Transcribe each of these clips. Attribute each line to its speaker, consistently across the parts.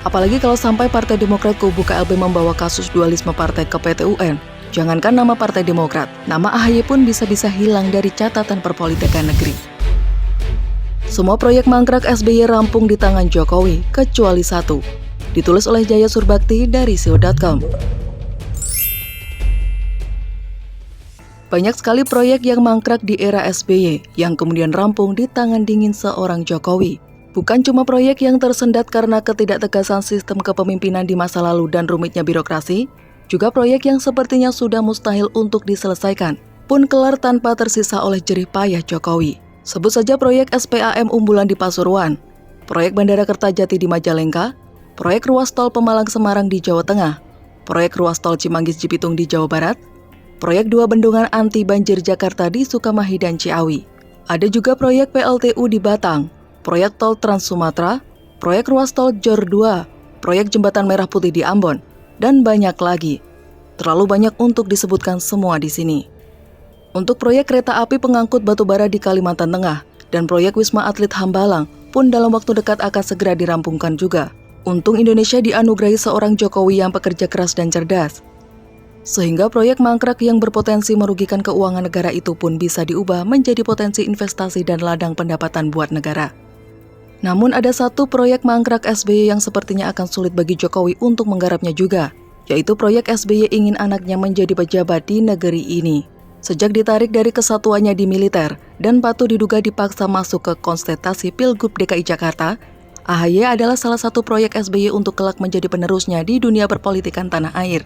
Speaker 1: Apalagi kalau sampai Partai Demokrat kubu KLB membawa kasus dualisme partai ke PT UN. Jangankan nama Partai Demokrat, nama AHY pun bisa-bisa hilang dari catatan perpolitikan negeri. Semua proyek mangkrak SBY rampung di tangan Jokowi, kecuali satu. Ditulis oleh Jaya Surbakti dari sio.com. Banyak sekali proyek yang mangkrak di era SBY yang kemudian rampung di tangan dingin seorang Jokowi. Bukan cuma proyek yang tersendat karena ketidaktegasan sistem kepemimpinan di masa lalu dan rumitnya birokrasi, juga proyek yang sepertinya sudah mustahil untuk diselesaikan, pun kelar tanpa tersisa oleh jerih payah Jokowi. Sebut saja proyek SPAM unggulan di Pasuruan, proyek Bandara Kertajati di Majalengka, proyek ruas tol Pemalang Semarang di Jawa Tengah, proyek ruas tol Cimanggis Cibitung di Jawa Barat, proyek 2 bendungan anti banjir Jakarta di Sukamahi dan Ciawi. Ada juga proyek PLTU di Batang, proyek tol Trans Sumatera, proyek ruas tol JOR 2, proyek jembatan Merah Putih di Ambon, dan banyak lagi. Terlalu banyak untuk disebutkan semua di sini. Untuk proyek kereta api pengangkut batubara di Kalimantan Tengah dan proyek Wisma Atlet Hambalang pun dalam waktu dekat akan segera dirampungkan juga. Untung Indonesia dianugerahi seorang Jokowi yang pekerja keras dan cerdas, sehingga proyek mangkrak yang berpotensi merugikan keuangan negara itu pun bisa diubah menjadi potensi investasi dan ladang pendapatan buat negara. Namun ada satu proyek mangkrak SBY yang sepertinya akan sulit bagi Jokowi untuk menggarapnya juga, yaitu proyek SBY ingin anaknya menjadi pejabat di negeri ini. Sejak ditarik dari kesatuannya di militer dan patut diduga dipaksa masuk ke kontestasi Pilgub DKI Jakarta, AHY adalah salah satu proyek SBY untuk kelak menjadi penerusnya di dunia perpolitikan tanah air.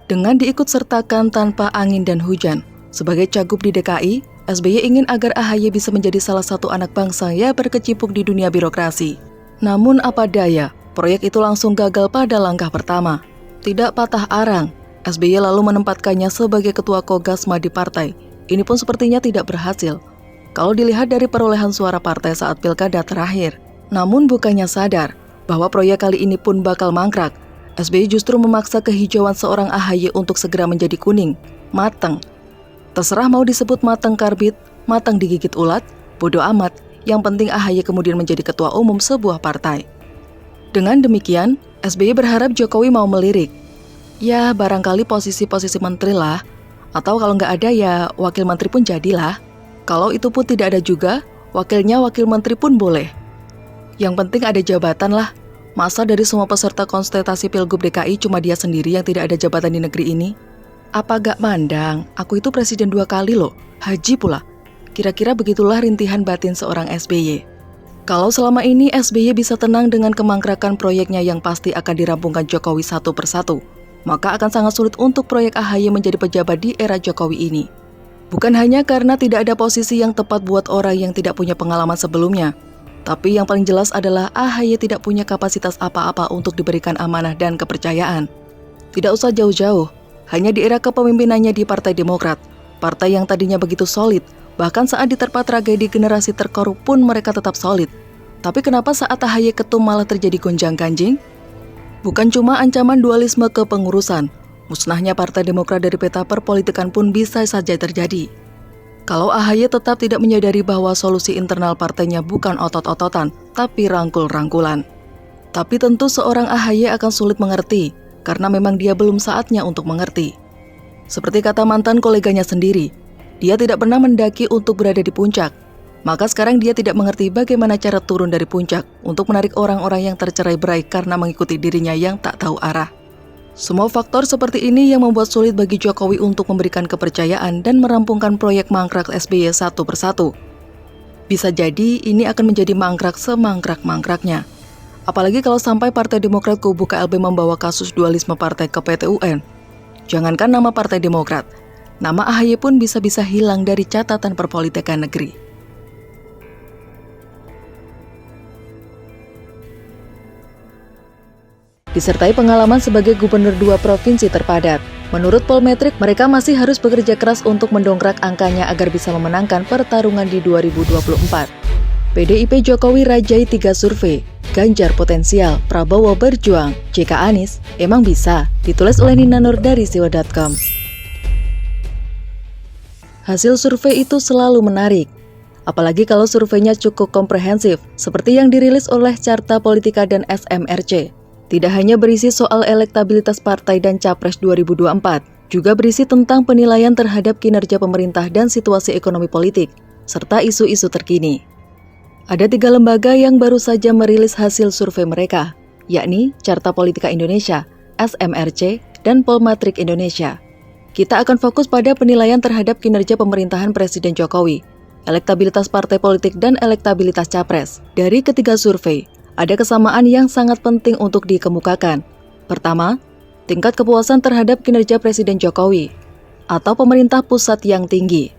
Speaker 1: Dengan diikutsertakan tanpa angin dan hujan, sebagai cagup di DKI, SBY ingin agar AHY bisa menjadi salah satu anak bangsa yang berkecimpung di dunia birokrasi. Namun apa daya, proyek itu langsung gagal pada langkah pertama. Tidak patah arang, SBY lalu menempatkannya sebagai ketua Kogasma di partai. Ini pun sepertinya tidak berhasil, kalau dilihat dari perolehan suara partai saat pilkada terakhir. Namun bukannya sadar bahwa proyek kali ini pun bakal mangkrak, SBY justru memaksa kehijauan seorang AHY untuk segera menjadi kuning, matang. Terserah mau disebut matang karbit, matang digigit ulat, bodoh amat, yang penting AHY kemudian menjadi ketua umum sebuah partai. Dengan demikian, SBY berharap Jokowi mau melirik. Ya, barangkali posisi-posisi menteri lah, atau kalau nggak ada ya wakil menteri pun jadilah. Kalau itu pun tidak ada juga, wakilnya wakil menteri pun boleh. Yang penting ada jabatan lah. Masa dari semua peserta kontestasi Pilgub DKI cuma dia sendiri yang tidak ada jabatan di negeri ini? Apa gak mandang, aku itu presiden 2 kali loh, haji pula. Kira-kira begitulah rintihan batin seorang SBY. Kalau selama ini SBY bisa tenang dengan kemangkrakan proyeknya yang pasti akan dirampungkan Jokowi satu persatu, maka akan sangat sulit untuk proyek AHY menjadi pejabat di era Jokowi ini. Bukan hanya karena tidak ada posisi yang tepat buat orang yang tidak punya pengalaman sebelumnya, tapi yang paling jelas adalah AHY tidak punya kapasitas apa-apa untuk diberikan amanah dan kepercayaan. Tidak usah jauh-jauh, hanya di era kepemimpinannya di Partai Demokrat, partai yang tadinya begitu solid, bahkan saat diterpa tragedi generasi terkorup pun mereka tetap solid. Tapi kenapa saat AHY ketum malah terjadi gonjang-ganjing? Bukan cuma ancaman dualisme kepengurusan, musnahnya Partai Demokrat dari peta perpolitikan pun bisa saja terjadi. Kalau AHY tetap tidak menyadari bahwa solusi internal partainya bukan otot-ototan, tapi rangkul-rangkulan. Tapi tentu seorang AHY akan sulit mengerti, karena memang dia belum saatnya untuk mengerti. Seperti kata mantan koleganya sendiri, dia tidak pernah mendaki untuk berada di puncak. Maka sekarang dia tidak mengerti bagaimana cara turun dari puncak untuk menarik orang-orang yang tercerai-berai karena mengikuti dirinya yang tak tahu arah. Semua faktor seperti ini yang membuat sulit bagi Jokowi untuk memberikan kepercayaan dan merampungkan proyek mangkrak SBY satu persatu. Bisa jadi ini akan menjadi mangkrak semangkrak-mangkraknya. Apalagi kalau sampai Partai Demokrat kubu KLB membawa kasus dualisme partai ke PT UN. Jangankan nama Partai Demokrat, nama AHY pun bisa-bisa hilang dari catatan perpolitikan negeri. Disertai pengalaman sebagai gubernur 2 provinsi terpadat, menurut Polmetrik mereka masih harus bekerja keras untuk mendongkrak angkanya agar bisa memenangkan pertarungan di 2024. PDIP Jokowi rajai 3 survei, Ganjar potensial, Prabowo berjuang, JK Anies, emang bisa, ditulis oleh Nina Nur dari siwa.com. Hasil survei itu selalu menarik, apalagi kalau surveinya cukup komprehensif, seperti yang dirilis oleh Carta Politika dan SMRC. Tidak hanya berisi soal elektabilitas partai dan Capres 2024, juga berisi tentang penilaian terhadap kinerja pemerintah dan situasi ekonomi politik, serta isu-isu terkini. Ada 3 lembaga yang baru saja merilis hasil survei mereka, yakni Carta Politika Indonesia, SMRC, dan Polmark Indonesia. Kita akan fokus pada penilaian terhadap kinerja pemerintahan Presiden Jokowi, elektabilitas partai politik, dan elektabilitas Capres. Dari ketiga survei, ada kesamaan yang sangat penting untuk dikemukakan. Pertama, tingkat kepuasan terhadap kinerja Presiden Jokowi atau pemerintah pusat yang tinggi.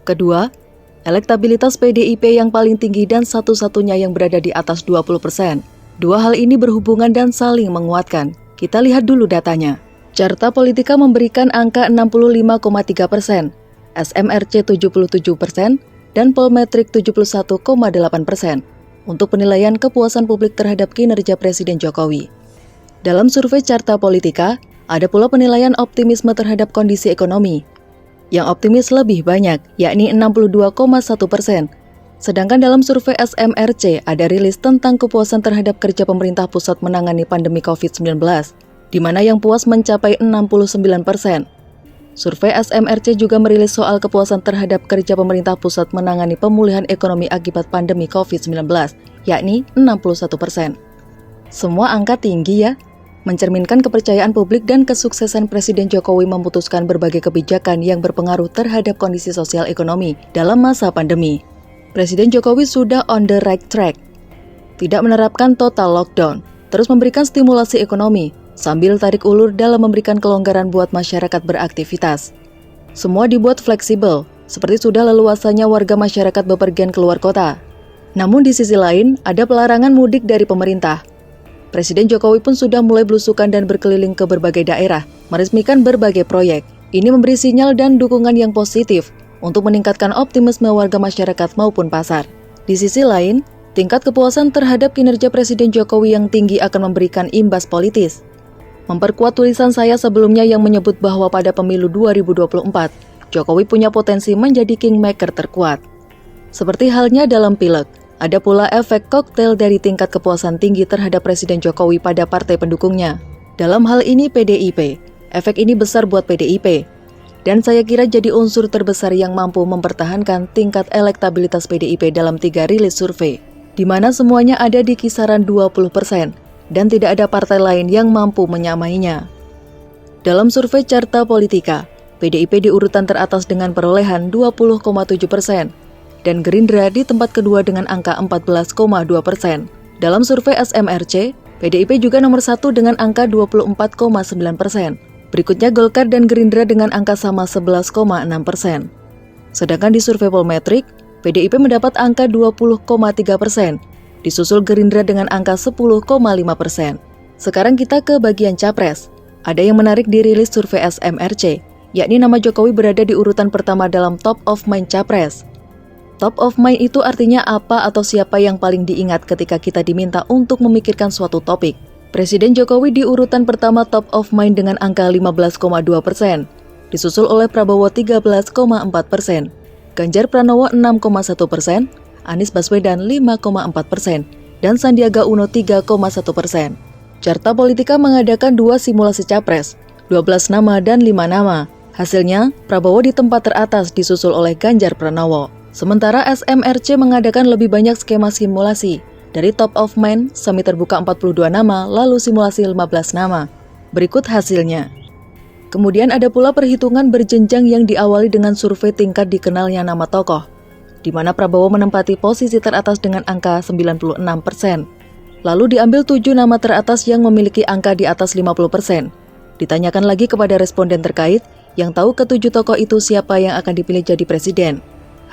Speaker 1: Kedua, elektabilitas PDIP yang paling tinggi dan satu-satunya yang berada di atas 20%. Dua hal ini berhubungan dan saling menguatkan. Kita lihat dulu datanya. Carta Politika memberikan angka 65,3%, SMRC 77%, dan Polmark 71,8% untuk penilaian kepuasan publik terhadap kinerja Presiden Jokowi. Dalam survei Carta Politika, ada pula penilaian optimisme terhadap kondisi ekonomi. Yang optimis lebih banyak, yakni 62,1%. Sedangkan dalam survei SMRC ada rilis tentang kepuasan terhadap kerja pemerintah pusat menangani pandemi COVID-19, di mana yang puas mencapai 69%. Survei SMRC juga merilis soal kepuasan terhadap kerja pemerintah pusat menangani pemulihan ekonomi akibat pandemi COVID-19, yakni 61%. Semua angka tinggi ya, mencerminkan kepercayaan publik dan kesuksesan Presiden Jokowi memutuskan berbagai kebijakan yang berpengaruh terhadap kondisi sosial ekonomi dalam masa pandemi. Presiden Jokowi sudah on the right track, tidak menerapkan total lockdown, terus memberikan stimulasi ekonomi, sambil tarik ulur dalam memberikan kelonggaran buat masyarakat beraktivitas. Semua dibuat fleksibel, seperti sudah leluasanya warga masyarakat bepergian keluar kota. Namun di sisi lain, ada pelarangan mudik dari pemerintah. Presiden Jokowi pun sudah mulai belusukan dan berkeliling ke berbagai daerah, meresmikan berbagai proyek. Ini memberi sinyal dan dukungan yang positif untuk meningkatkan optimisme warga masyarakat maupun pasar. Di sisi lain, tingkat kepuasan terhadap kinerja Presiden Jokowi yang tinggi akan memberikan imbas politis. Memperkuat tulisan saya sebelumnya yang menyebut bahwa pada pemilu 2024, Jokowi punya potensi menjadi kingmaker terkuat. Seperti halnya dalam pileg, ada pula efek koktail dari tingkat kepuasan tinggi terhadap Presiden Jokowi pada partai pendukungnya. Dalam hal ini PDIP, efek ini besar buat PDIP. Dan saya kira jadi unsur terbesar yang mampu mempertahankan tingkat elektabilitas PDIP dalam 3 rilis survei, di mana semuanya ada di kisaran 20%, dan tidak ada partai lain yang mampu menyamainya. Dalam survei Carta Politika, PDIP di urutan teratas dengan perolehan 20,7%, dan Gerindra di tempat kedua dengan angka 14,2%. Dalam survei SMRC, PDIP juga nomor 1 dengan angka 24,9%. Berikutnya Golkar dan Gerindra dengan angka sama 11,6%. Sedangkan di survei Polmark, PDIP mendapat angka 20,3%, disusul Gerindra dengan angka 10,5%. Sekarang kita ke bagian Capres. Ada yang menarik di rilis survei SMRC, yakni nama Jokowi berada di urutan pertama dalam top of mind Capres. Top of mind itu artinya apa atau siapa yang paling diingat ketika kita diminta untuk memikirkan suatu topik. Presiden Jokowi di urutan pertama top of mind dengan angka 15,2%, disusul oleh Prabowo 13,4%, Ganjar Pranowo 6,1%, Anies Baswedan 5,4%, dan Sandiaga Uno 3,1%. Carta Politika mengadakan 2 simulasi Capres, 12 nama dan 5 nama. Hasilnya, Prabowo di tempat teratas disusul oleh Ganjar Pranowo. Sementara SMRC mengadakan lebih banyak skema simulasi. Dari top of mind, semi terbuka 42 nama, lalu simulasi 15 nama. Berikut hasilnya. Kemudian ada pula perhitungan berjenjang yang diawali dengan survei tingkat dikenalnya nama tokoh, di mana Prabowo menempati posisi teratas dengan angka 96%. Lalu diambil 7 nama teratas yang memiliki angka di atas 50%. Ditanyakan lagi kepada responden terkait yang tahu ke-7 tokoh itu siapa yang akan dipilih jadi presiden.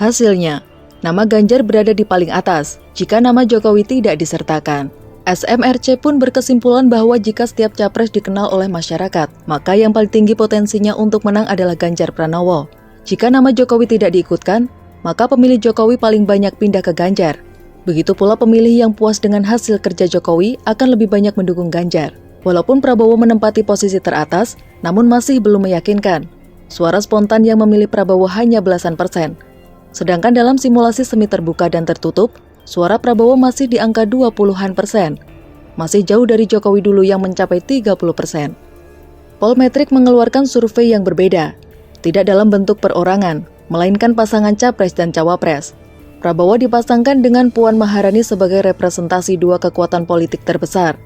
Speaker 1: Hasilnya, nama Ganjar berada di paling atas jika nama Jokowi tidak disertakan. SMRC pun berkesimpulan bahwa jika setiap capres dikenal oleh masyarakat, maka yang paling tinggi potensinya untuk menang adalah Ganjar Pranowo. Jika nama Jokowi tidak diikutkan, maka pemilih Jokowi paling banyak pindah ke Ganjar. Begitu pula pemilih yang puas dengan hasil kerja Jokowi akan lebih banyak mendukung Ganjar. Walaupun Prabowo menempati posisi teratas, namun masih belum meyakinkan. Suara spontan yang memilih Prabowo hanya belasan persen. Sedangkan dalam simulasi semi terbuka dan tertutup, suara Prabowo masih di angka 20-an persen. masih jauh dari Jokowi dulu yang mencapai 30%. Polmetric mengeluarkan survei yang berbeda, tidak dalam bentuk perorangan, melainkan pasangan Capres dan Cawapres. Prabowo dipasangkan dengan Puan Maharani sebagai representasi dua kekuatan politik terbesar.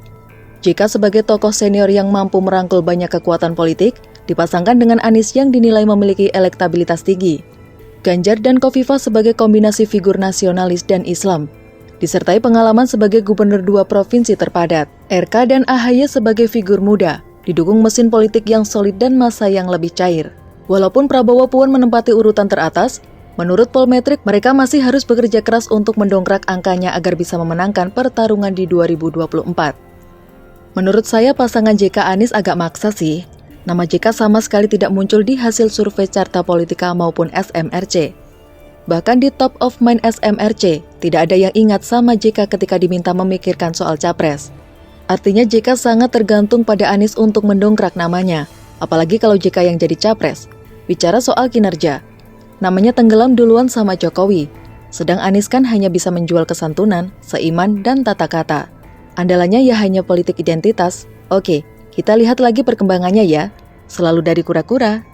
Speaker 1: Jika sebagai tokoh senior yang mampu merangkul banyak kekuatan politik, dipasangkan dengan Anies yang dinilai memiliki elektabilitas tinggi. Ganjar dan Khofifah sebagai kombinasi figur nasionalis dan Islam, disertai pengalaman sebagai gubernur dua provinsi terpadat. RK dan AHY sebagai figur muda, didukung mesin politik yang solid dan masa yang lebih cair. Walaupun Prabowo Puan menempati urutan teratas, menurut Polmetric mereka masih harus bekerja keras untuk mendongkrak angkanya agar bisa memenangkan pertarungan di 2024. Menurut saya pasangan JK Anies agak maksa sih. Nama JK sama sekali tidak muncul di hasil survei Carta Politika maupun SMRC. Bahkan di top of mind SMRC, tidak ada yang ingat sama JK ketika diminta memikirkan soal capres. Artinya JK sangat tergantung pada Anies untuk mendongkrak namanya, apalagi kalau JK yang jadi capres. Bicara soal kinerja, namanya tenggelam duluan sama Jokowi, sedang Anies kan hanya bisa menjual kesantunan, seiman, dan tata kata. Andalannya ya hanya politik identitas. Oke, kita lihat lagi perkembangannya ya. Selalu dari kura-kura.